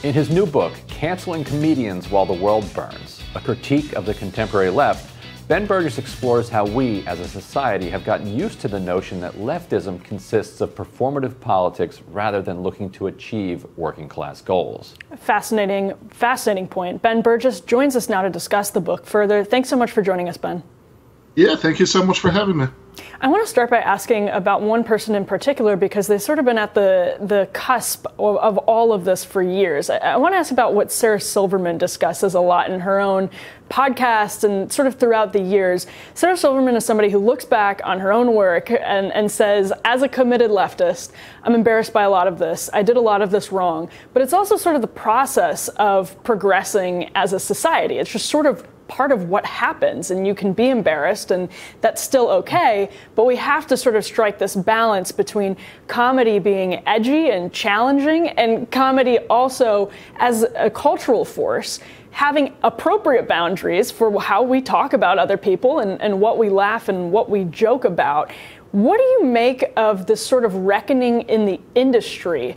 In his new book, Canceling Comedians While the World Burns, a critique of the contemporary left, Ben Burgis explores how we, as a society, have gotten used to the notion that leftism consists of performative politics rather than looking to achieve working-class goals. Fascinating point. Ben Burgis joins us now to discuss the book further. Thanks so much for joining us, Ben. Yeah, thank you so much for having me. I want to start by asking about one person in particular, because they've sort of been at the cusp of all of this for years. I want to ask about what Sarah Silverman discusses a lot in her own podcasts and sort of throughout the years. Sarah Silverman is somebody who looks back on her own work and says, as a committed leftist, I'm embarrassed by a lot of this. I did a lot of this wrong. But it's also sort of the process of progressing as a society. It's just sort of part of what happens, and you can be embarrassed, and that's still okay, but we have to sort of strike this balance between comedy being edgy and challenging, and comedy also as a cultural force having appropriate boundaries for how we talk about other people and what we laugh and what we joke about. What do you make of this sort of reckoning in the industry?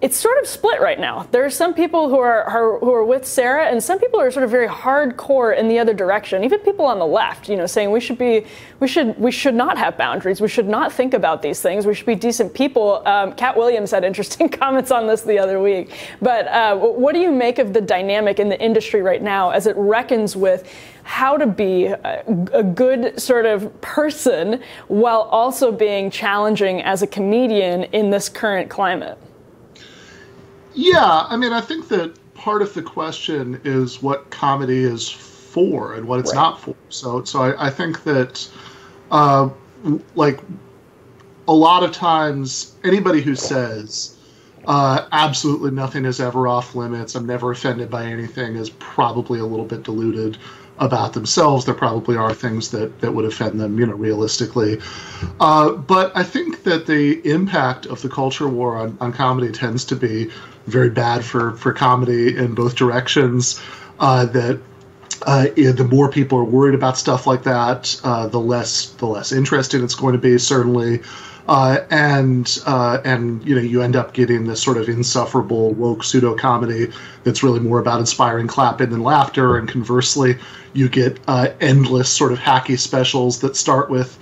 It's sort of split right now. There are some people who are with Sarah, and some people are sort of very hardcore in the other direction. Even people on the left, saying we should not have boundaries. We should not think about these things. We should be decent people. Cat Williams had interesting comments on this the other week. But what do you make of the dynamic in the industry right now as it reckons with how to be a good sort of person while also being challenging as a comedian in this current climate? Yeah, I mean, I think that part of the question is what comedy is for and what it's not for. So I think that, like, a lot of times, anybody who says absolutely nothing is ever off limits, I'm never offended by anything, is probably a little bit deluded about themselves. There probably are things that would offend them, realistically. But I think that the impact of the culture war on comedy tends to be very bad for comedy in both directions. The more people are worried about stuff like that, the less interesting it's going to be, certainly. And you end up getting this sort of insufferable woke pseudo comedy that's really more about inspiring clapping than laughter. And conversely, you get endless sort of hacky specials that start with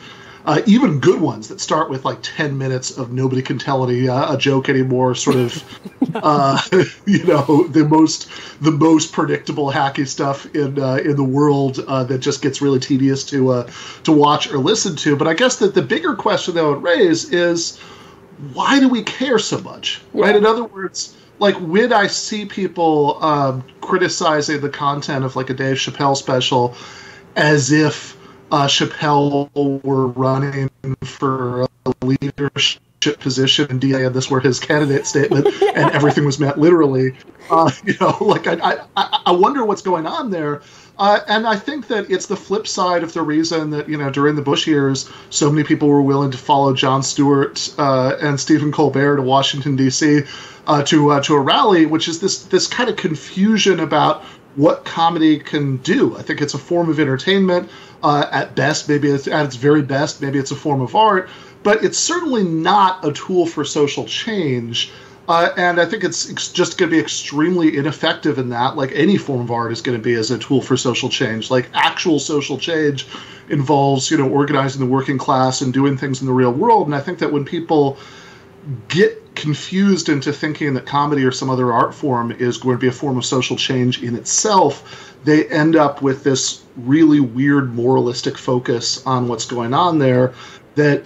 even good ones that start with like 10 minutes of nobody can tell a joke anymore, sort of, the most predictable hacky stuff in the world that just gets really tedious to watch or listen to. But I guess that the bigger question that I would raise is, why do we care so much, right? In other words, like, when I see people criticizing the content of like a Dave Chappelle special as if Chappelle were running for a leadership position in DA, and this were his candidate statement, and everything was meant literally. I wonder what's going on there. And I think that it's the flip side of the reason that, during the Bush years, so many people were willing to follow Jon Stewart and Stephen Colbert to Washington, D.C. To a rally, which is this kind of confusion about what comedy can do. I think it's a form of entertainment. At best, maybe at its very best, maybe it's a form of art, but it's certainly not a tool for social change. And I think it's just going to be extremely ineffective in that, like any form of art is going to be as a tool for social change. Like, actual social change involves, organizing the working class and doing things in the real world. And I think that when people get confused into thinking that comedy or some other art form is going to be a form of social change in itself, they end up with this really weird moralistic focus on what's going on there that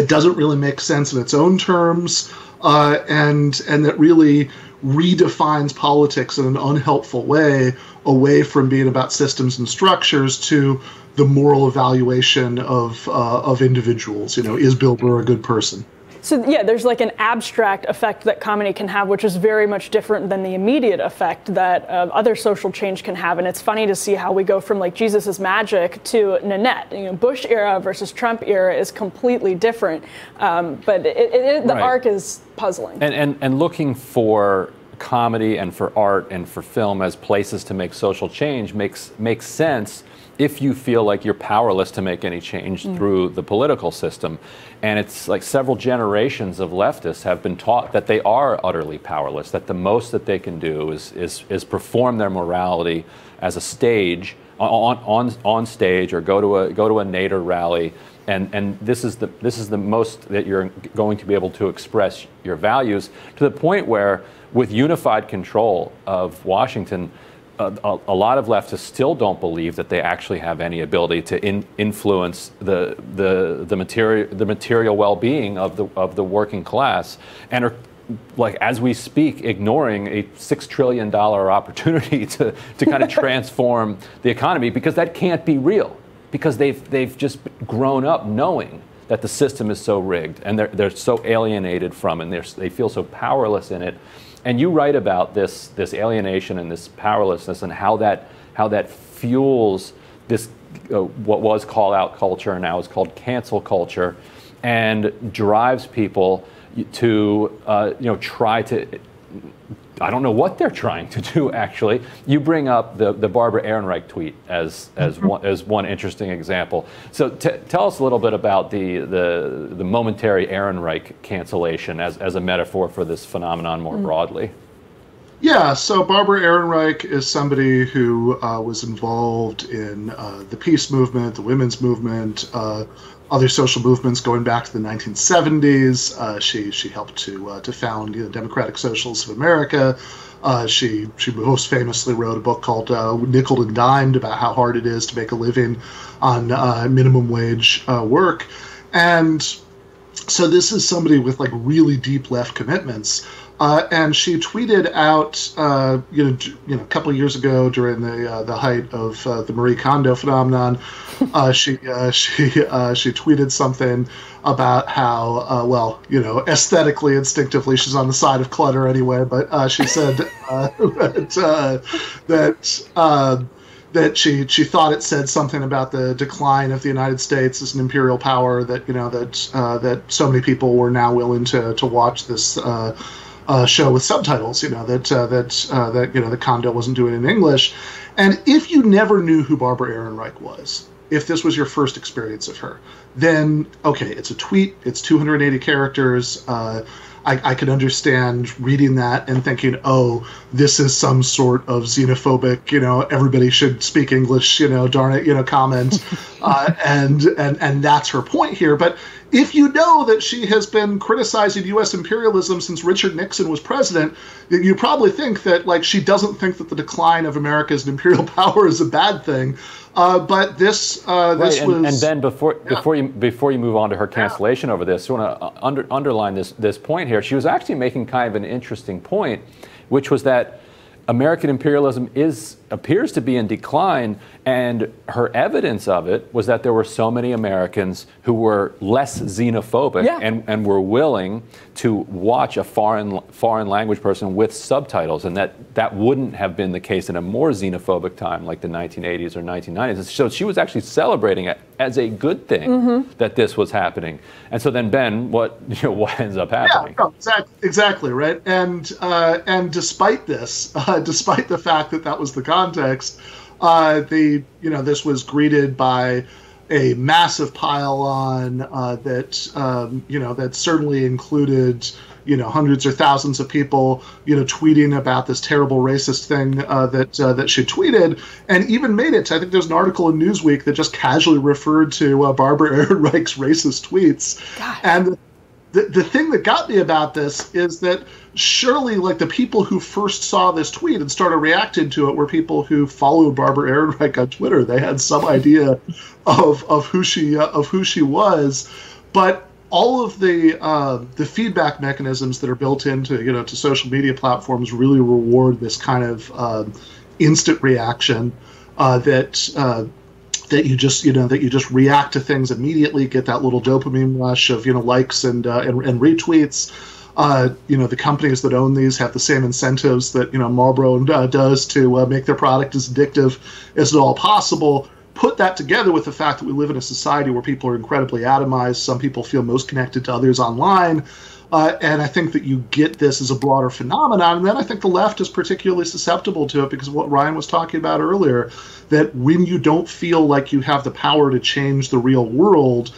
doesn't really make sense in its own terms, and that really redefines politics in an unhelpful way, away from being about systems and structures to the moral evaluation of individuals. Is Bill Burr a good person? So yeah, there's like an abstract effect that comedy can have, which is very much different than the immediate effect that other social change can have. And it's funny to see how we go from like Jesus is magic to Nanette. Bush era versus Trump era is completely different. But the arc is puzzling. And looking for comedy and for art and for film as places to make social change makes sense if you feel like you're powerless to make any change through the political system. And it's like several generations of leftists have been taught that they are utterly powerless, that the most that they can do is perform their morality as a stage, on stage, or go to a Nader rally. And this is the most that you're going to be able to express your values, to the point where, with unified control of Washington, a lot of leftists still don't believe that they actually have any ability to influence the material well-being of the working class, and are, like, as we speak, ignoring a $6 trillion opportunity to kind of transform the economy, because that can't be real, because they've just grown up knowing that the system is so rigged, and they're so alienated from it, and they feel so powerless in it. And you write about this alienation and this powerlessness, and how that fuels this what was call-out culture and now is called cancel culture, and drives people to try to, I don't know what they're trying to do, actually. You bring up the Barbara Ehrenreich tweet as one interesting example. So tell us a little bit about the momentary Ehrenreich cancellation as a metaphor for this phenomenon more broadly. Yeah, so Barbara Ehrenreich is somebody who was involved in the peace movement, the women's movement, other social movements going back to the 1970s. She helped to found the Democratic Socialists of America. She most famously wrote a book called Nickel and Dimed, about how hard it is to make a living on minimum wage work. And so this is somebody with like really deep left commitments. And she tweeted out, a couple of years ago during the height of the Marie Kondo phenomenon, she tweeted something about how, aesthetically, instinctively, she's on the side of clutter anyway. But she said that she thought it said something about the decline of the United States as an imperial power, that so many people were now willing to watch this show with subtitles, that the Kondo wasn't doing in English. And if you never knew who Barbara Ehrenreich was, if this was your first experience of her, then okay, it's a tweet, it's 280 characters. I could understand reading that and thinking, oh, this is some sort of xenophobic, everybody should speak English, darn it, comment, and that's her point here. But if you know that she has been criticizing U.S. imperialism since Richard Nixon was president, you probably think that, like, she doesn't think that the decline of America as an imperial power is a bad thing. But this was, and Ben, before you move on to her cancellation over this, I want to underline this point here. She was actually making kind of an interesting point, which was that American imperialism appears to be in decline, and her evidence of it was that there were so many Americans who were less xenophobic and were willing to watch a foreign language person with subtitles, and that wouldn't have been the case in a more xenophobic time like the 1980s or 1990s. So she was actually celebrating it as a good thing that this was happening. And so then, Ben, what ends up happening? Yeah, no, exactly right. And despite this, despite the fact that was the context, this was greeted by a massive pile-on that certainly included hundreds or thousands of people tweeting about this terrible racist thing that she tweeted, and even made it. I think there's an article in Newsweek that just casually referred to Barbara Ehrenreich's racist tweets. Gosh. And the thing that got me about this is that surely, like, the people who first saw this tweet and started reacting to it were people who followed Barbara Ehrenreich on Twitter. They had some idea of who she was, but all of the feedback mechanisms that are built into to social media platforms really reward this kind of instant reaction that you just react to things immediately, get that little dopamine rush of likes and retweets. The companies that own these have the same incentives that Marlboro does to make their product as addictive as at all possible. Put that together with the fact that we live in a society where people are incredibly atomized. Some people feel most connected to others online. And I think that you get this as a broader phenomenon. And then I think the left is particularly susceptible to it because of what Ryan was talking about earlier, that when you don't feel like you have the power to change the real world,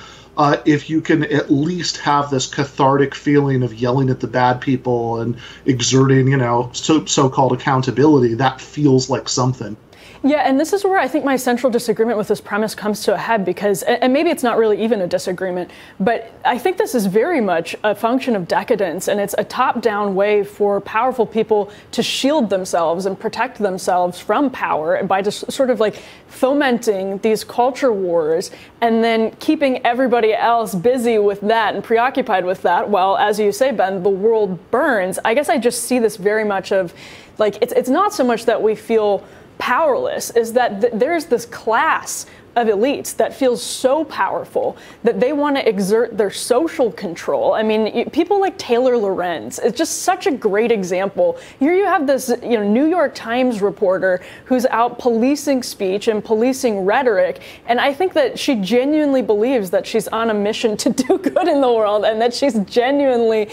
if you can at least have this cathartic feeling of yelling at the bad people and exerting, so-called accountability, that feels like something. Yeah, and this is where I think my central disagreement with this premise comes to a head because, and maybe it's not really even a disagreement, but I think this is very much a function of decadence, and it's a top-down way for powerful people to shield themselves and protect themselves from power by just sort of like fomenting these culture wars and then keeping everybody else busy with that and preoccupied with that while, as you say, Ben, the world burns. I guess I just see this very much of, like, it's not so much that we feel powerless, is that there's this class of elites that feels so powerful that they want to exert their social control. I mean, people like Taylor Lorenz is just such a great example. Here you have this, New York Times reporter who's out policing speech and policing rhetoric, and I think that she genuinely believes that she's on a mission to do good in the world and that she's genuinely,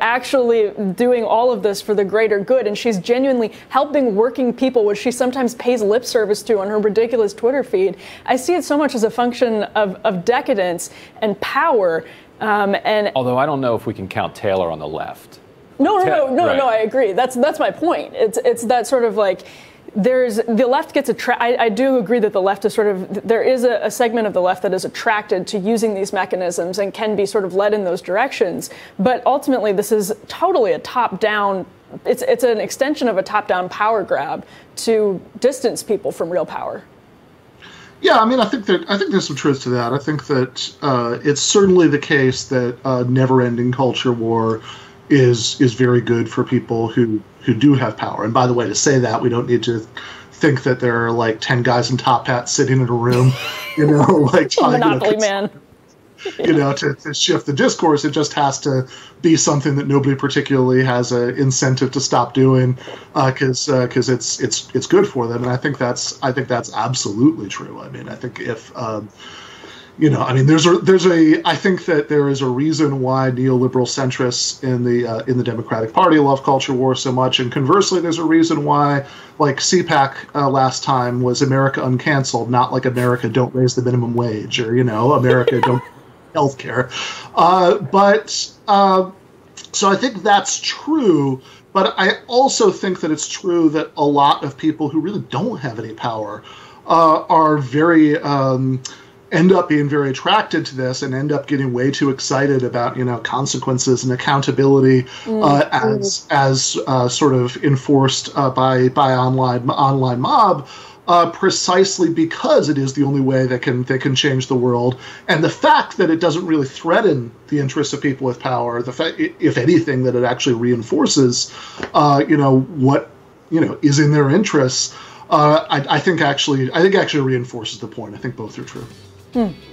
actually doing all of this for the greater good, and she's genuinely helping working people, which she sometimes pays lip service to on her ridiculous Twitter feed. I see it so much as a function of decadence and power. And although I don't know if we can count Taylor on the left. No, I agree. That's my point. It's that sort of like the left gets I do agree that the left is sort of, there is a segment of the left that is attracted to using these mechanisms and can be sort of led in those directions. But ultimately, this is totally a top-down. It's an extension of a top-down power grab to distance people from real power. Yeah, I mean, I think there's some truth to that. I think that it's certainly the case that never-ending culture war is very good for people who do have power. And by the way, to say that, we don't need to think that there are like 10 guys in top hats sitting in a room, Monopoly man. To shift the discourse. It just has to be something that nobody particularly has an incentive to stop doing, because it's good for them. And I think that's absolutely true. I mean, I think if I think that there is a reason why neoliberal centrists in the Democratic Party love culture war so much, and conversely, there's a reason why, like CPAC last time was America Uncanceled, not like America Don't Raise the Minimum Wage, or America Don't Healthcare. So I think that's true. But I also think that it's true that a lot of people who really don't have any power are very end up being very attracted to this and end up getting way too excited about consequences and accountability as sort of enforced by online mob. Precisely because it is the only way they can change the world, and the fact that it doesn't really threaten the interests of people with power, the fact, if anything, that it actually reinforces, what is in their interests. I think actually reinforces the point. I think both are true.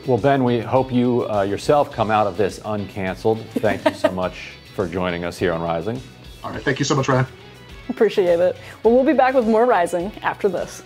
Well, Ben, we hope you yourself come out of this uncanceled. Thank you so much for joining us here on Rising. All right, thank you so much, Ryan. Appreciate it. Well, we'll be back with more Rising after this.